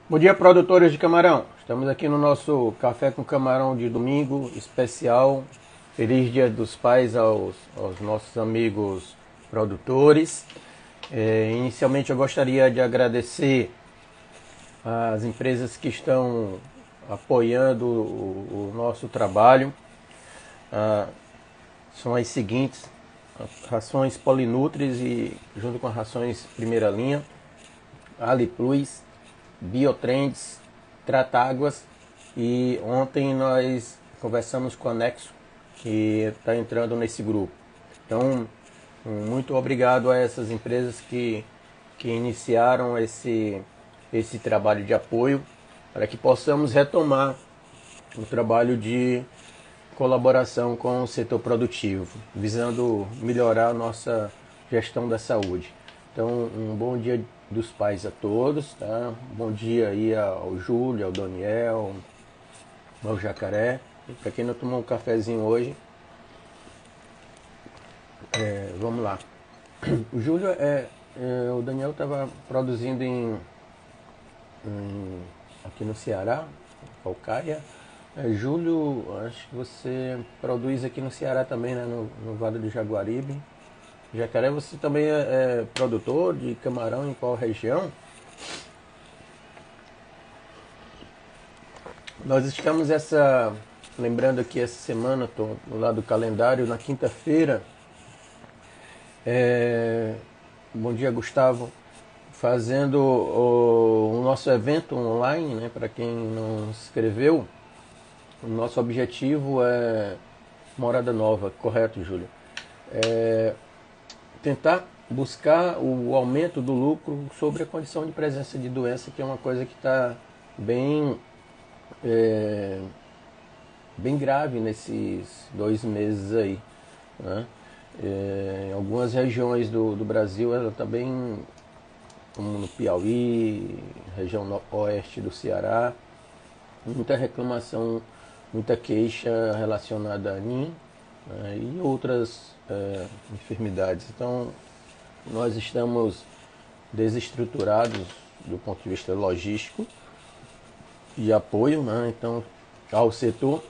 Bom dia, produtores de camarão. Estamos aqui no nosso Café com Camarão de domingo, especial. Feliz Dia dos Pais aos nossos amigos produtores. Inicialmente eu gostaria de agradecer as empresas que estão apoiando o nosso trabalho. São as seguintes: rações Polinutris e junto com as rações Primeira Linha, Ali Plus, Biotrends, Tratáguas, e ontem nós conversamos com a Nexo, que está entrando nesse grupo. Então, muito obrigado a essas empresas que iniciaram esse trabalho de apoio para que possamos retomar o trabalho de colaboração com o setor produtivo, visando melhorar a nossa gestão da saúde. Então, um bom dia dos pais a todos, tá? Bom dia aí ao Júlio, ao Daniel, ao Jacaré. E para quem não tomou um cafezinho hoje, vamos lá. O Júlio o Daniel estava produzindo aqui no Ceará, Calcaia. Júlio, acho que você produz aqui no Ceará também, né? No Vale do Jaguaribe. Jacaré, você também é produtor de camarão em qual região? Nós estamos lembrando aqui essa semana, estou do lado do calendário, na quinta-feira. Bom dia, Gustavo. Fazendo o nosso evento online, né? Para quem não se inscreveu, o nosso objetivo é morada nova, correto, Júlio? Tentar buscar o aumento do lucro sobre a condição de presença de doença, que é uma coisa que está bem, bem grave nesses 2 meses aí, né? Em algumas regiões do Brasil ela está bem, como no Piauí, região oeste do Ceará, muita reclamação, muita queixa relacionada a NIM, né, e outras enfermidades. Então, nós estamos desestruturados do ponto de vista logístico e apoio, né, então, ao setor,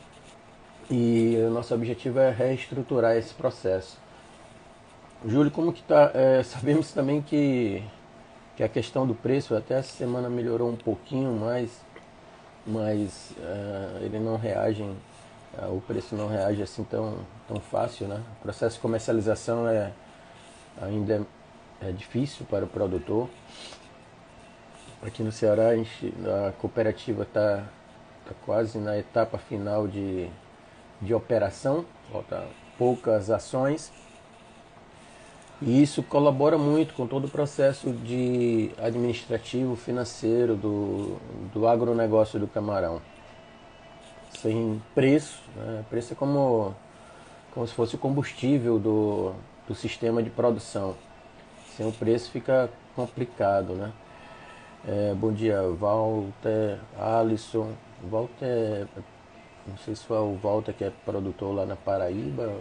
e o nosso objetivo é reestruturar esse processo. Júlio, como que está? Sabemos também que a questão do preço até essa semana melhorou um pouquinho mais, mas ele não reage, o preço não reage assim tão fácil, né? O processo de comercialização ainda é difícil para o produtor. Aqui no Ceará a cooperativa está quase na etapa final de operação, falta poucas ações. E isso colabora muito com todo o processo de administrativo, financeiro do agronegócio do camarão. Sem preço, né? Preço é como se fosse o combustível do sistema de produção. Sem o preço fica complicado, né? Bom dia, Walter, Alisson. Walter, não sei se foi o Walter que é produtor lá na Paraíba.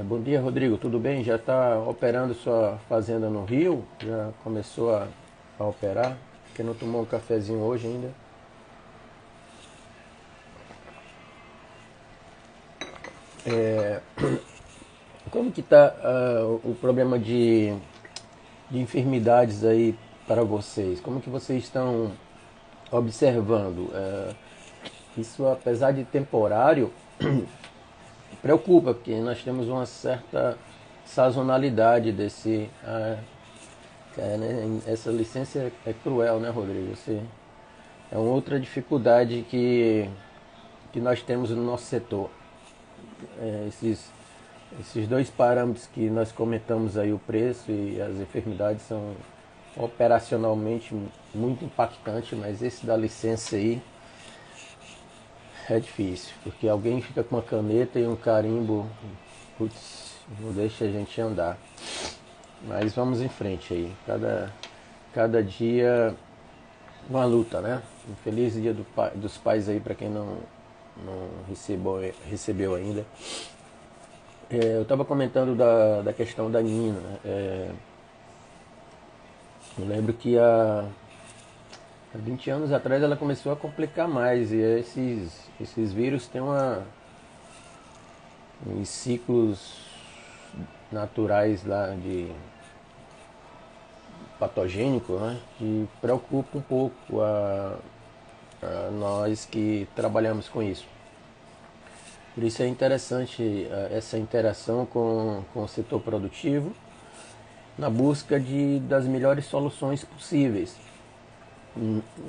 Bom dia, Rodrigo, tudo bem? Já está operando sua fazenda no Rio? Já começou a operar? Quem não tomou um cafezinho hoje ainda? Como que está o problema de enfermidades aí para vocês? Como que vocês estão observando? Isso, apesar de temporário, preocupa, porque nós temos uma certa sazonalidade né, essa licença é cruel, né, Rodrigo? É uma outra dificuldade que nós temos no nosso setor. Esses dois parâmetros que nós comentamos aí, o preço e as enfermidades, são operacionalmente muito impactantes, mas esse da licença aí é difícil, porque alguém fica com uma caneta e um carimbo, putz, não deixa a gente andar. Mas vamos em frente aí, cada dia uma luta, né? Um feliz dia dos pais aí para quem não recebeu ainda. Eu estava comentando da questão da Nina, né? Eu lembro que Há 20 anos atrás ela começou a complicar mais, e esses vírus têm uns ciclos naturais lá de patogênico, né, que preocupa um pouco a nós que trabalhamos com isso. Por isso é interessante essa interação com o setor produtivo na busca das melhores soluções possíveis.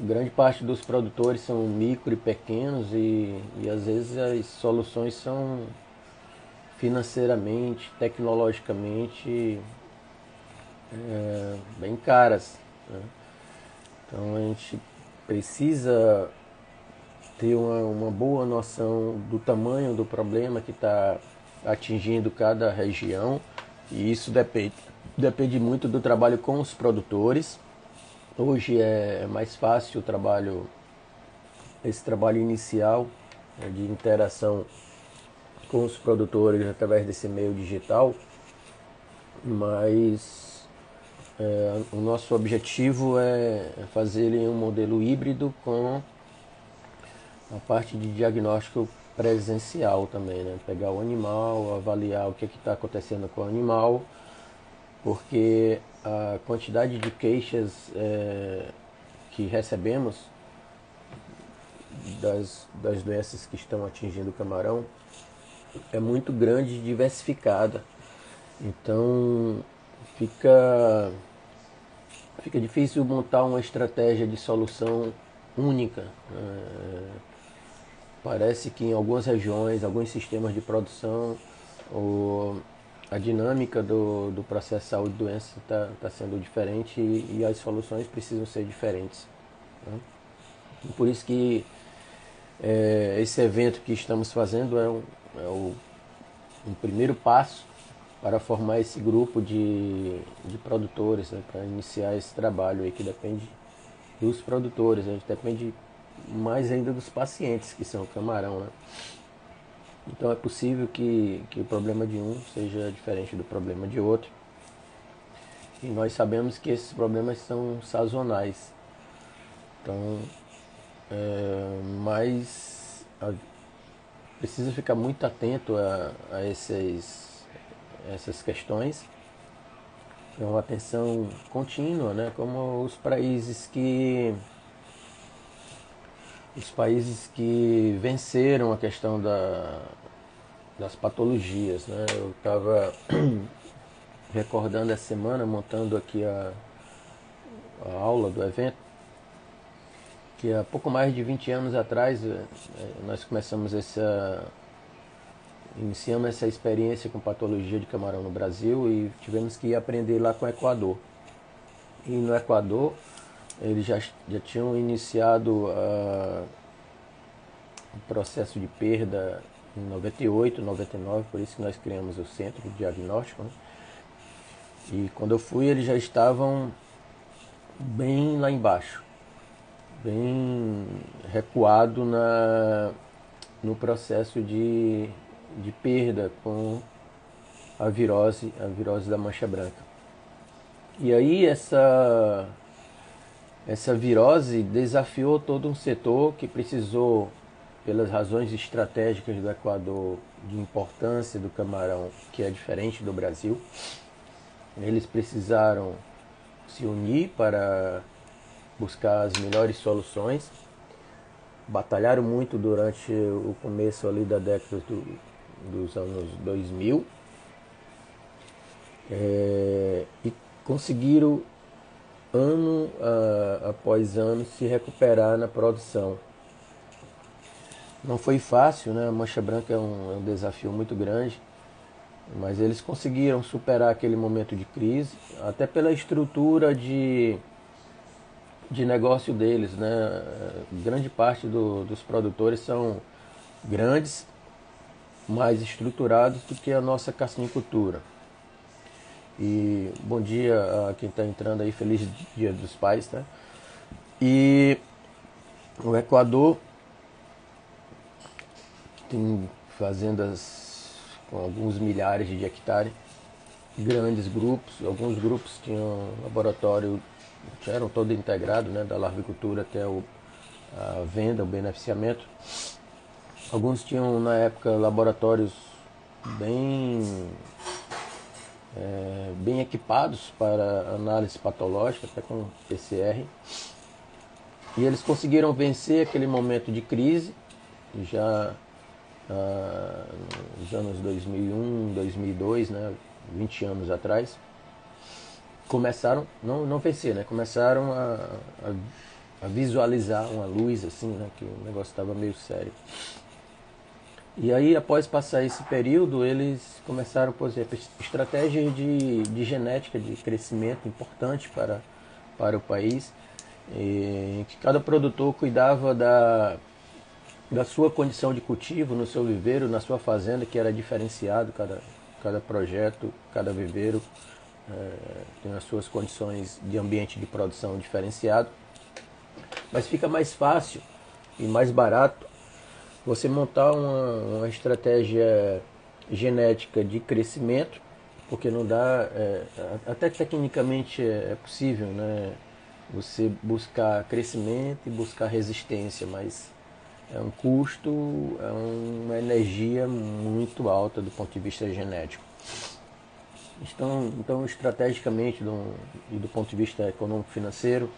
Grande parte dos produtores são micro e pequenos e às vezes as soluções são financeiramente, tecnologicamente bem caras, né? Então a gente precisa ter uma boa noção do tamanho do problema que está atingindo cada região, e isso depende muito do trabalho com os produtores. Hoje é mais fácil esse trabalho inicial, né, de interação com os produtores através desse meio digital, mas o nosso objetivo é fazer ele um modelo híbrido com a parte de diagnóstico presencial também, né? Pegar o animal, avaliar o que está acontecendo com o animal, porque a quantidade de queixas que recebemos das doenças que estão atingindo o camarão é muito grande e diversificada. Então fica difícil montar uma estratégia de solução única. Parece que em algumas regiões, alguns sistemas de produção, a dinâmica do processo de saúde e doença está sendo diferente e as soluções precisam ser diferentes, né? E por isso que esse evento que estamos fazendo é um primeiro passo para formar esse grupo de produtores, né, para iniciar esse trabalho aí que depende dos produtores, a gente depende mais ainda dos pacientes, que são o camarão, né? Então é possível que o problema de um seja diferente do problema de outro. E nós sabemos que esses problemas são sazonais. Então, mas precisa ficar muito atento a essas questões. É uma atenção contínua, né? Como os países que venceram a questão das patologias, né? Eu estava recordando essa semana, montando aqui a aula do evento, que há pouco mais de 20 anos atrás nós iniciamos essa experiência com patologia de camarão no Brasil e tivemos que aprender lá com o Equador. E no Equador eles já tinham iniciado o processo de perda em 98, 99, por isso que nós criamos o centro de diagnóstico, né? E quando eu fui, eles já estavam bem lá embaixo, bem recuado no processo de perda com a virose da mancha branca. E aí essa virose desafiou todo um setor que precisou, pelas razões estratégicas do Equador, de importância do camarão, que é diferente do Brasil. Eles precisaram se unir para buscar as melhores soluções. Batalharam muito durante o começo ali da década dos anos 2000 e conseguiram ano após ano se recuperar na produção. Não foi fácil, né? A mancha branca é um desafio muito grande, mas eles conseguiram superar aquele momento de crise, até pela estrutura de negócio deles, né? Grande parte dos produtores são grandes, mais estruturados do que a nossa carcinicultura. E bom dia a quem está entrando aí, feliz Dia dos Pais, tá? E o Equador tem fazendas com alguns milhares de hectares, grandes grupos, alguns grupos tinham laboratório eram todo integrado, né, da larvicultura até a venda, o beneficiamento. Alguns tinham na época laboratórios bem bem equipados para análise patológica, até com PCR. E eles conseguiram vencer aquele momento de crise, já nos anos 2001, 2002, né, 20 anos atrás. Começaram, não vencer, né, começaram a visualizar uma luz, assim, né, que o negócio estava meio sério. E aí, após passar esse período, eles começaram, por exemplo, estratégias de genética, de crescimento importante para o país, em que cada produtor cuidava da sua condição de cultivo, no seu viveiro, na sua fazenda, que era diferenciado, cada projeto, cada viveiro tem as suas condições de ambiente de produção diferenciado. Mas fica mais fácil e mais barato você montar uma estratégia genética de crescimento, porque não dá, até tecnicamente é possível, né, você buscar crescimento e buscar resistência, mas é um custo, é uma energia muito alta do ponto de vista genético. Então estrategicamente e do ponto de vista econômico-financeiro,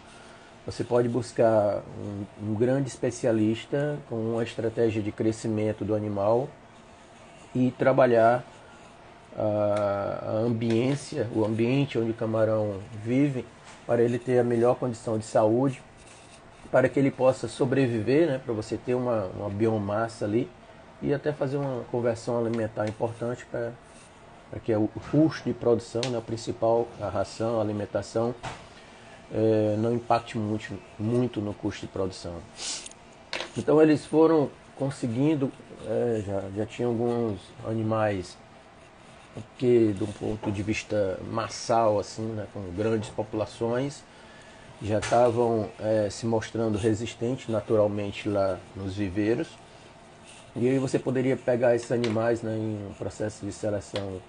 você pode buscar um grande especialista com uma estratégia de crescimento do animal e trabalhar a ambiência, o ambiente onde o camarão vive, para ele ter a melhor condição de saúde, para que ele possa sobreviver, né, para você ter uma biomassa ali e até fazer uma conversão alimentar importante para que o custo de produção, né, o principal, a ração, a alimentação, não impacte muito no custo de produção. Então eles foram conseguindo, já tinha alguns animais que, de um ponto de vista massal, assim, né, com grandes populações, já estavam se mostrando resistentes naturalmente lá nos viveiros. E aí você poderia pegar esses animais, né, em um processo de seleção,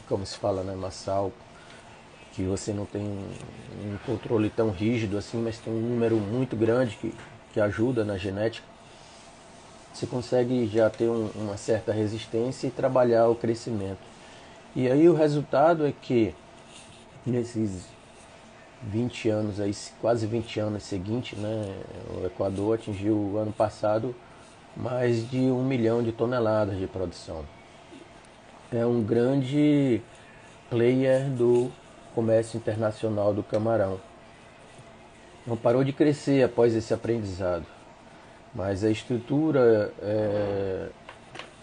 como se fala, né, massal, que você não tem um controle tão rígido assim, mas tem um número muito grande que ajuda na genética. Você consegue já ter uma certa resistência e trabalhar o crescimento. E aí o resultado é que nesses 20 anos aí, quase 20 anos seguintes, né, o Equador atingiu ano passado mais de 1 milhão de toneladas de produção. É um grande player do comércio internacional do camarão. Não parou de crescer após esse aprendizado, mas a estrutura,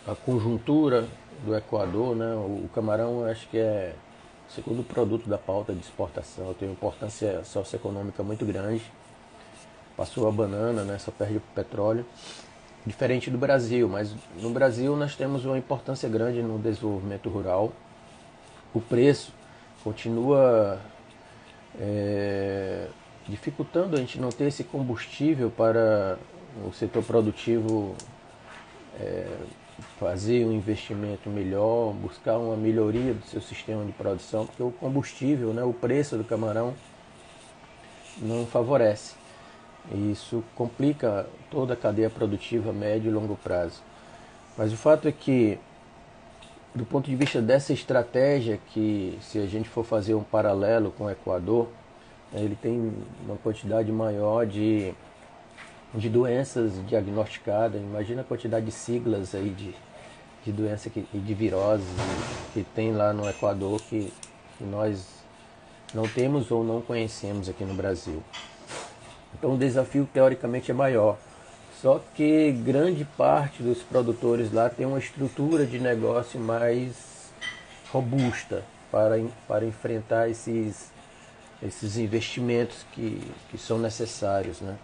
a conjuntura do Equador, né, o camarão acho que é o segundo produto da pauta de exportação, tem uma importância socioeconômica muito grande. Passou a banana, né, só perde o petróleo, diferente do Brasil, mas no Brasil nós temos uma importância grande no desenvolvimento rural. O preço continua dificultando a gente não ter esse combustível para o setor produtivo fazer um investimento melhor, buscar uma melhoria do seu sistema de produção, porque o combustível, né, o preço do camarão não favorece. E isso complica toda a cadeia produtiva a médio e longo prazo. Mas o fato é que, do ponto de vista dessa estratégia, que se a gente for fazer um paralelo com o Equador, ele tem uma quantidade maior de doenças diagnosticadas. Imagina a quantidade de siglas aí de doença e de viroses que tem lá no Equador que nós não temos ou não conhecemos aqui no Brasil. Então o desafio teoricamente é maior. Só que grande parte dos produtores lá tem uma estrutura de negócio mais robusta para enfrentar esses investimentos que são necessários, né?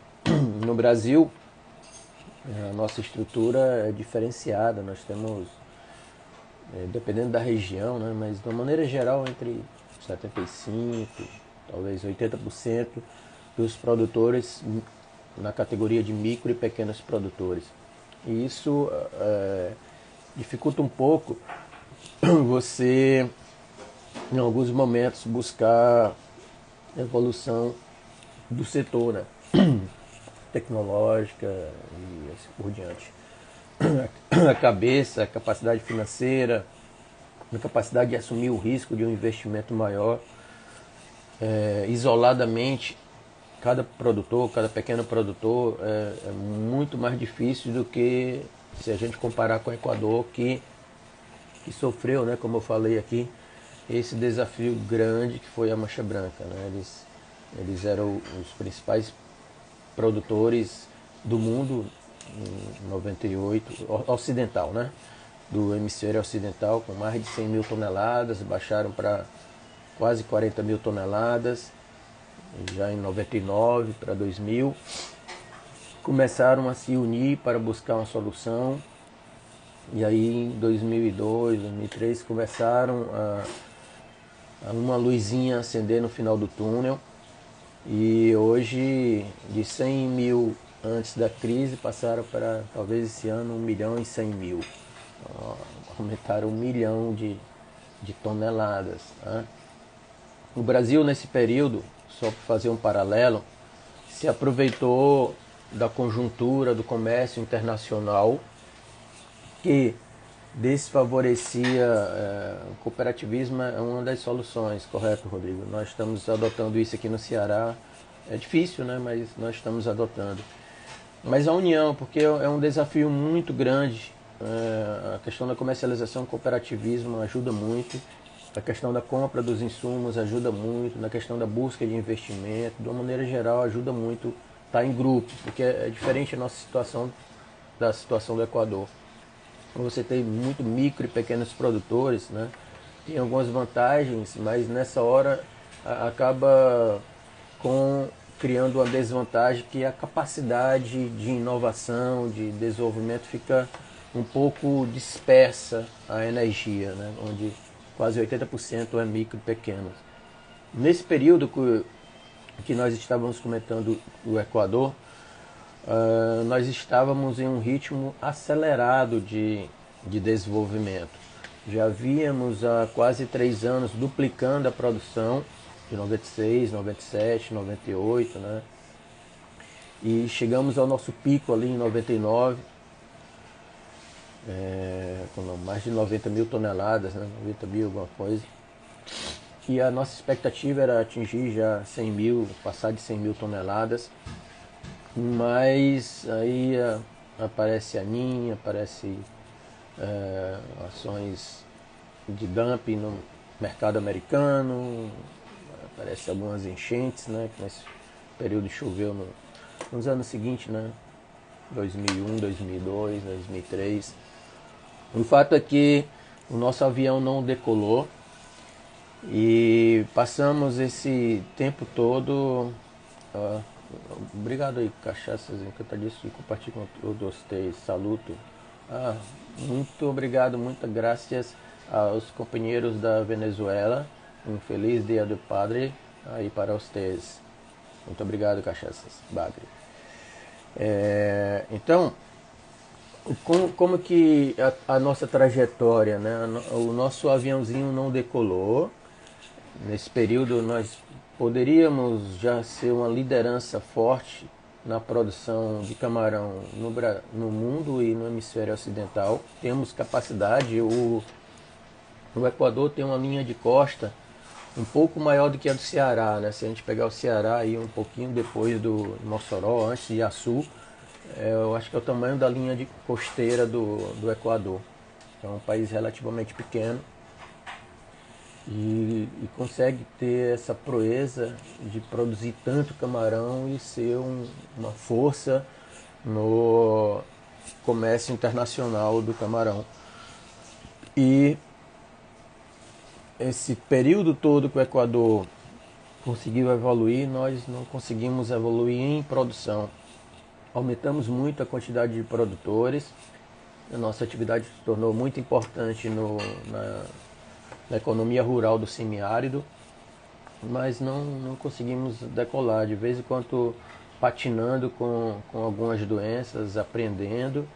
No Brasil, a nossa estrutura é diferenciada. Nós temos, dependendo da região, né, mas de uma maneira geral, entre 75%, talvez 80% dos produtores na categoria de micro e pequenos produtores. E isso dificulta um pouco você em alguns momentos, buscar evolução do setor, né? Tecnológica e assim por diante. A cabeça, a capacidade financeira, a capacidade de assumir o risco de um investimento maior. Isoladamente, cada produtor, cada pequeno produtor é muito mais difícil do que se a gente comparar com o Equador, que sofreu, né, como eu falei aqui, esse desafio grande que foi a Mancha Branca, né? Eles eram os principais produtores do mundo em 98, ocidental, né? Do hemisfério ocidental, com mais de 100 mil toneladas, baixaram para quase 40 mil toneladas, já em 99 para 2000. Começaram a se unir para buscar uma solução, e aí em 2002, 2003 começaram a uma luzinha acender no final do túnel. E hoje, de 100 mil antes da crise, passaram para talvez esse ano 1 milhão e 100 mil. Aumentaram 1 milhão de toneladas. Né? O Brasil, nesse período, só para fazer um paralelo, se aproveitou da conjuntura do comércio internacional, que desfavorecia o cooperativismo. É uma das soluções, correto, Rodrigo? Nós estamos adotando isso aqui no Ceará. É difícil, né? Mas nós estamos adotando. Mas a união, porque é um desafio muito grande. A questão da comercialização, o cooperativismo ajuda muito. A questão da compra dos insumos ajuda muito. Na questão da busca de investimento, de uma maneira geral, ajuda muito estar em grupos, porque é diferente a nossa situação da situação do Equador. Você tem muito micro e pequenos produtores, né? Tem algumas vantagens, mas nessa hora acaba criando uma desvantagem, que a capacidade de inovação, de desenvolvimento fica um pouco dispersa, a energia, né? Onde quase 80% é micro e pequeno. Nesse período que nós estávamos comentando o Equador, nós estávamos em um ritmo acelerado de desenvolvimento. Já víamos há quase 3 anos duplicando a produção, de 96, 97, 98, né? E chegamos ao nosso pico ali em 99, com mais de 90 mil toneladas, né? 90 mil, alguma coisa. E a nossa expectativa era atingir já 100 mil, passar de 100 mil toneladas. Mas aí aparece a Aninha, aparece ações de dumping no mercado americano, aparece algumas enchentes, né, que nesse período choveu nos anos seguintes, né, 2001, 2002, 2003. O fato é que o nosso avião não decolou e passamos esse tempo todo... Obrigado aí, cachaças encantadíssimo, de compartilhar com todos vocês. Saluto. Muito obrigado, muitas graças aos companheiros da Venezuela. Um feliz Dia do Padre aí para vocês. Muito obrigado, cachaças. Bagre. Então, como que a nossa trajetória, né? O nosso aviãozinho não decolou. Nesse período nós poderíamos já ser uma liderança forte na produção de camarão no mundo e no hemisfério ocidental. Temos capacidade. O Equador tem uma linha de costa um pouco maior do que a do Ceará, né? Se a gente pegar o Ceará aí um pouquinho depois do Mossoró, antes de Açu, eu acho que é o tamanho da linha de costeira do Equador. É um país relativamente pequeno. E consegue ter essa proeza de produzir tanto camarão e ser uma força no comércio internacional do camarão. E esse período todo que o Equador conseguiu evoluir, nós não conseguimos evoluir em produção. Aumentamos muito a quantidade de produtores, a nossa atividade se tornou muito importante na economia rural do semiárido, mas não conseguimos decolar. De vez em quando patinando com algumas doenças, aprendendo.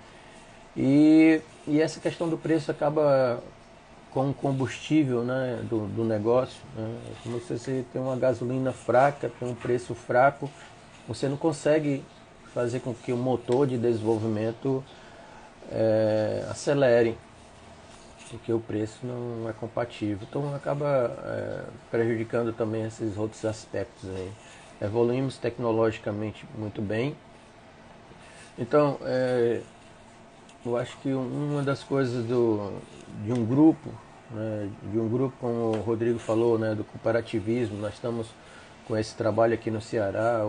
E essa questão do preço acaba com o combustível, né, do negócio. Né? Como se você tem uma gasolina fraca, tem um preço fraco, você não consegue fazer com que o motor de desenvolvimento acelere, porque o preço não é compatível. Então acaba prejudicando também esses outros aspectos aí. Evoluímos tecnologicamente muito bem. Então, eu acho que uma das coisas de um grupo, né, de um grupo como o Rodrigo falou, né, do cooperativismo, nós estamos com esse trabalho aqui no Ceará,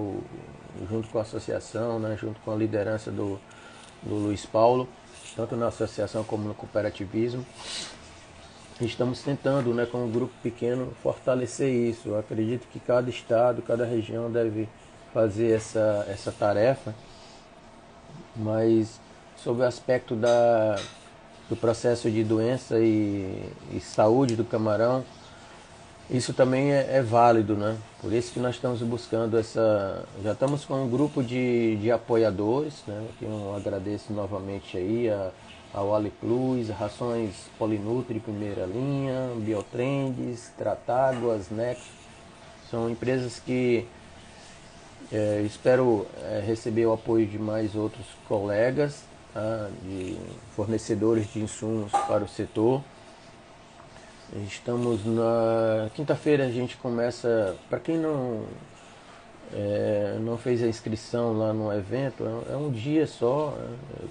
junto com a associação, né, junto com a liderança do Luiz Paulo, tanto na associação como no cooperativismo. Estamos tentando, né, com um grupo pequeno, fortalecer isso. Eu acredito que cada estado, cada região deve fazer essa tarefa, mas sobre o aspecto do processo de doença e saúde do camarão, isso também é válido, né? Por isso que nós estamos buscando já estamos com um grupo de apoiadores, né? Que eu agradeço novamente aí ao AliPlus, Rações Polinutri primeira linha, Biotrends, Tratáguas, Nex. São empresas que espero receber o apoio de mais outros colegas, tá? De fornecedores de insumos para o setor. Estamos na quinta-feira, a gente começa. Para quem não fez a inscrição lá no evento, é um dia só.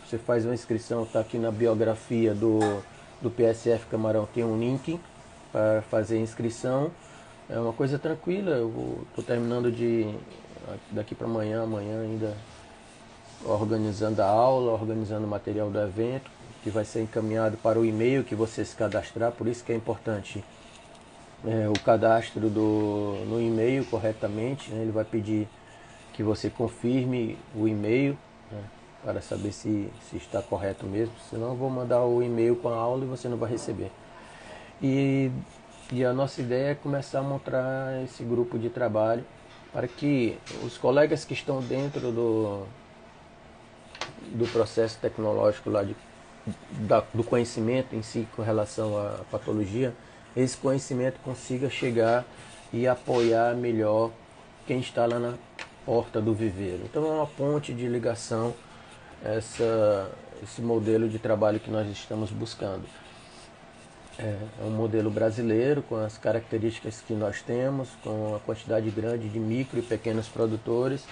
Você faz uma inscrição, está aqui na biografia do PSF Camarão, tem um link para fazer a inscrição. É uma coisa tranquila. Eu estou terminando daqui para amanhã ainda organizando a aula, organizando o material do evento, que vai ser encaminhado para o e-mail que você se cadastrar. Por isso que é importante o cadastro no e-mail corretamente, né? Ele vai pedir que você confirme o e-mail, né? Para saber se está correto mesmo, senão eu vou mandar o e-mail com a aula e você não vai receber. E a nossa ideia é começar a montar esse grupo de trabalho para que os colegas que estão dentro do processo tecnológico lá do conhecimento em si com relação à patologia, esse conhecimento consiga chegar e apoiar melhor quem está lá na porta do viveiro. Então é uma ponte de ligação esse modelo de trabalho que nós estamos buscando. É um modelo brasileiro com as características que nós temos, com a quantidade grande de micro e pequenos produtores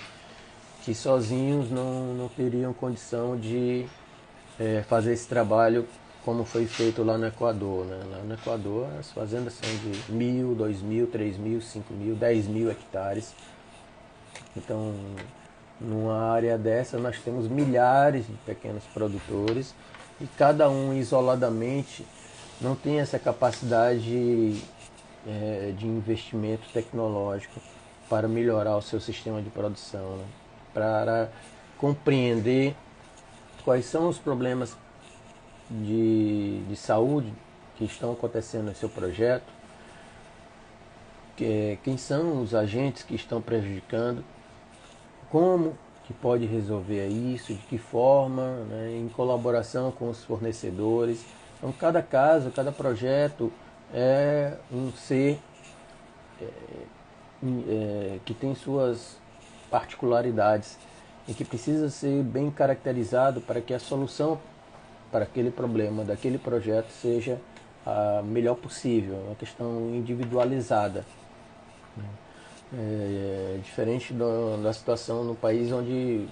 que sozinhos não teriam condição de fazer esse trabalho como foi feito lá no Equador. Né? Lá no Equador as fazendas são de 1.000, 2.000, 3.000, 5.000, 10.000 hectares. Então, numa área dessa nós temos milhares de pequenos produtores e cada um isoladamente não tem essa capacidade de investimento tecnológico para melhorar o seu sistema de produção, né? Para compreender quais são os problemas de saúde que estão acontecendo no seu projeto, quem são os agentes que estão prejudicando, como que pode resolver isso, de que forma, né, em colaboração com os fornecedores. Então, cada caso, cada projeto é um ser que tem suas particularidades e que precisa ser bem caracterizado para que a solução para aquele problema daquele projeto seja a melhor possível, uma questão individualizada. Diferente da situação no país onde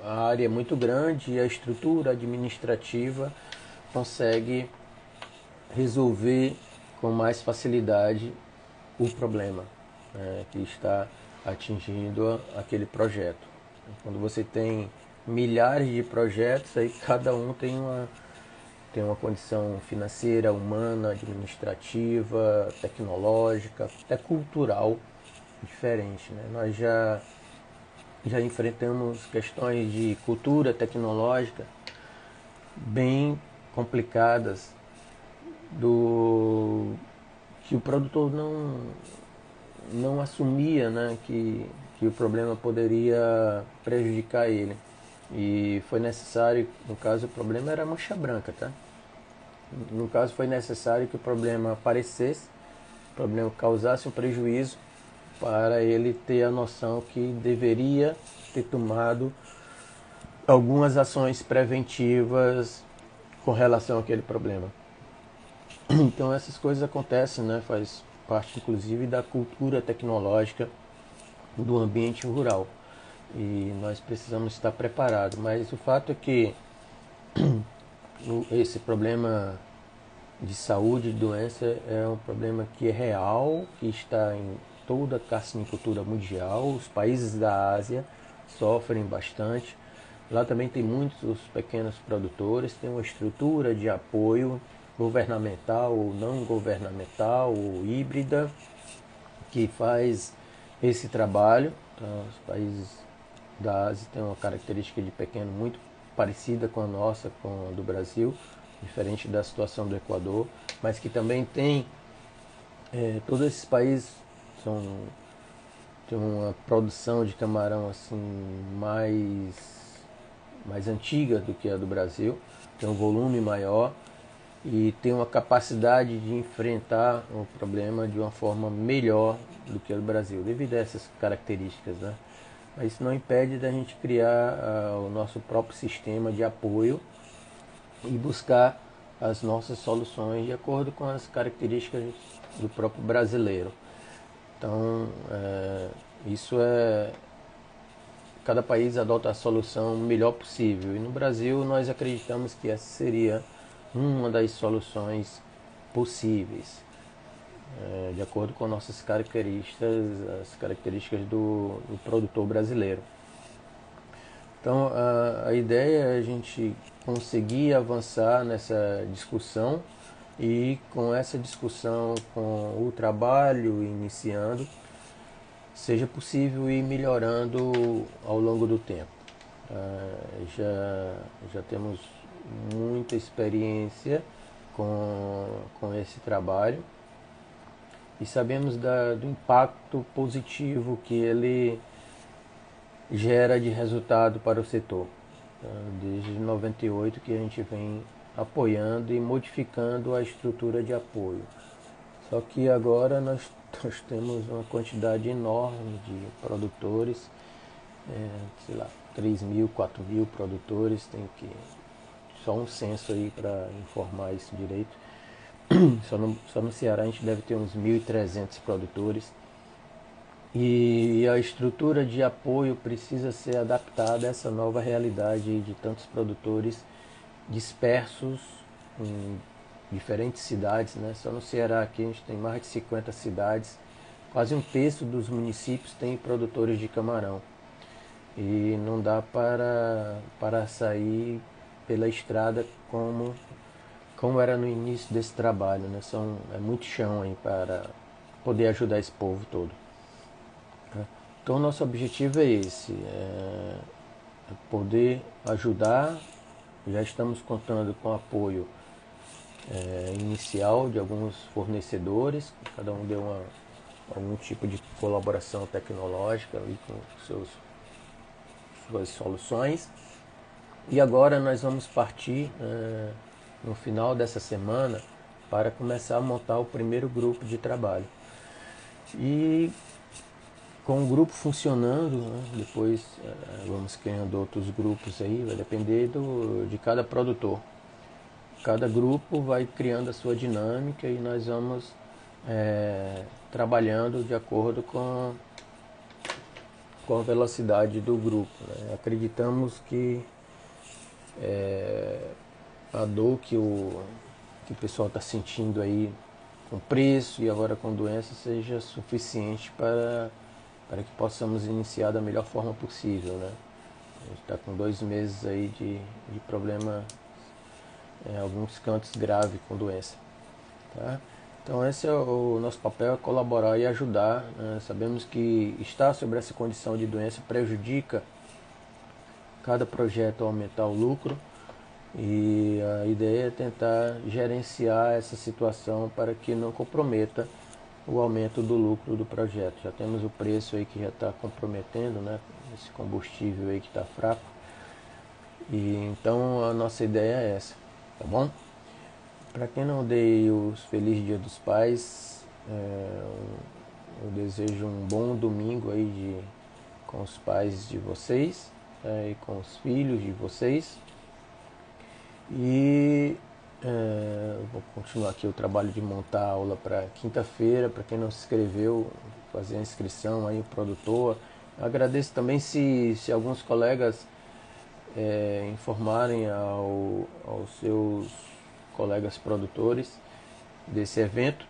a área é muito grande e a estrutura administrativa consegue resolver com mais facilidade o problema que está atingindo aquele projeto. Quando você tem milhares de projetos, aí cada um tem uma condição financeira, humana, administrativa, tecnológica, até cultural diferente. Né? Nós já enfrentamos questões de cultura tecnológica bem complicadas, que o produtor não assumia, né, que o problema poderia prejudicar ele. E foi necessário, no caso o problema era a mancha branca, tá? No caso, foi necessário que o problema aparecesse, o problema causasse um prejuízo, para ele ter a noção que deveria ter tomado algumas ações preventivas com relação àquele problema. Então essas coisas acontecem, né? Faz parte inclusive da cultura tecnológica do ambiente rural. E nós precisamos estar preparados. Mas o fato é que esse problema de saúde e doença é um problema que é real, que está em toda a carcinicultura mundial. Os países da Ásia sofrem bastante. Lá também tem muitos pequenos produtores, tem uma estrutura de apoio governamental ou não governamental ou híbrida que faz esse trabalho. Então, os países da Ásia têm uma característica de pequeno muito parecida com a nossa, com a do Brasil, diferente da situação do Equador, mas que também tem, todos esses países têm uma produção de camarão assim mais antiga do que a do Brasil, tem um volume maior e tem uma capacidade de enfrentar o problema de uma forma melhor do que a do Brasil, devido a essas características, né? Mas isso não impede da gente criar o nosso próprio sistema de apoio e buscar as nossas soluções de acordo com as características do próprio brasileiro. Então, cada país adota a solução melhor possível. E no Brasil nós acreditamos que essa seria uma das soluções possíveis, de acordo com nossas características, as características do produtor brasileiro. Então a ideia é a gente conseguir avançar nessa discussão e com essa discussão, com o trabalho iniciando, seja possível ir melhorando ao longo do tempo. Já temos muita experiência com esse trabalho e sabemos do impacto positivo que ele gera de resultado para o setor. Desde 98 que a gente vem apoiando e modificando a estrutura de apoio. Só que agora nós temos uma quantidade enorme de produtores, sei lá, 3.000, 4.000 produtores, tem só um censo aí para informar isso direito. Só no Ceará a gente deve ter uns 1.300 produtores. E a estrutura de apoio precisa ser adaptada a essa nova realidade de tantos produtores dispersos em diferentes cidades, né? Só no Ceará aqui a gente tem mais de 50 cidades, quase um terço dos municípios tem produtores de camarão. E não dá para sair pela estrada como era no início desse trabalho, né? É muito chão aí para poder ajudar esse povo todo. Então nosso objetivo é esse, poder ajudar. Já estamos contando com apoio inicial de alguns fornecedores, cada um deu algum tipo de colaboração tecnológica ali com suas soluções. E agora nós vamos partir no final dessa semana para começar a montar o primeiro grupo de trabalho. E com o grupo funcionando, né, depois vamos criando outros grupos aí, vai depender de cada produtor. Cada grupo vai criando a sua dinâmica e nós vamos trabalhando de acordo com a velocidade do grupo, né? Acreditamos que a dor que o pessoal está sentindo aí com preço e agora com doença seja suficiente para que possamos iniciar da melhor forma possível, né? A gente está com 2 meses aí de problema, alguns cantos graves com doença, tá? Então esse é o nosso papel, é colaborar e ajudar, né? Sabemos que estar sobre essa condição de doença prejudica cada projeto a aumentar o lucro e a ideia é tentar gerenciar essa situação para que não comprometa o aumento do lucro do projeto. Já temos o preço aí que já está comprometendo, né? Esse combustível aí que está fraco. E então a nossa ideia é essa, tá bom? Para quem não dei os Feliz Dia dos Pais, eu desejo um bom domingo aí com os pais de vocês, e com os filhos de vocês. E vou continuar aqui o trabalho de montar a aula para quinta-feira. Para quem não se inscreveu, fazer a inscrição aí, o produtor. Agradeço também se alguns colegas informarem aos seus colegas produtores desse evento,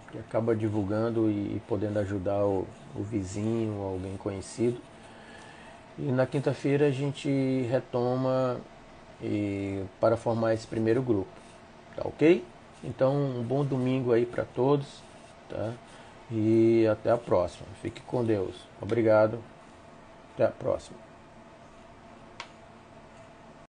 que acaba divulgando e podendo ajudar o vizinho, alguém conhecido. E na quinta-feira a gente retoma para formar esse primeiro grupo, tá ok? Então um bom domingo aí para todos, tá? E até a próxima. Fique com Deus. Obrigado. Até a próxima.